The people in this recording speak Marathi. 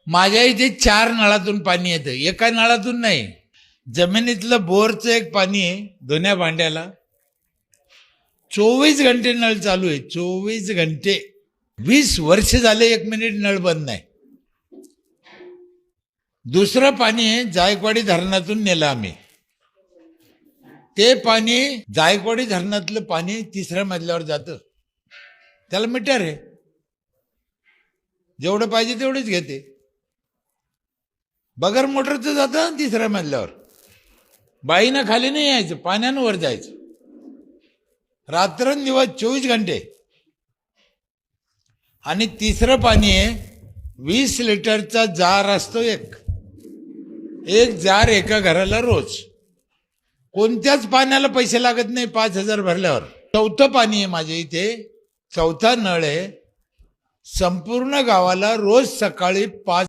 माझ्या इथे 4 नळातून पाणी येतं, एका नळातून नाही. जमिनीतलं बोरचं एक पाणी आहे धुण्या भांड्याला. 24 घंटे नळ चालू आहे, 24 घंटे. 20 वर्ष झाले 1 मिनिट नळ बंद नाही. दुसरं पाणी आहे जायकवाडी धरणातून नेलं आम्ही. ते पाणी जायकवाडी धरणातलं पाणी 3ऱ्या मजल्यावर जातं. त्याला मीटर आहे, जेवढं पाहिजे तेवढेच घेते. बगर मोटरचं जातं 3ऱ्या मजल्यावर. बाईनं खाली नाही यायचं, पाण्यानं वर जायचं. रात्रंदिवस 24 घंटे. आणि 3रं पाणी आहे 20 लिटरचा जार असतो, एक जार एका घराला रोज. कोणत्याच पाण्याला पैसे लागत नाही 5,000 भरल्यावर. 4थं पाणी आहे माझ्या इथे, 4था नळ आहे. संपूर्ण गावाला रोज सकाळी 5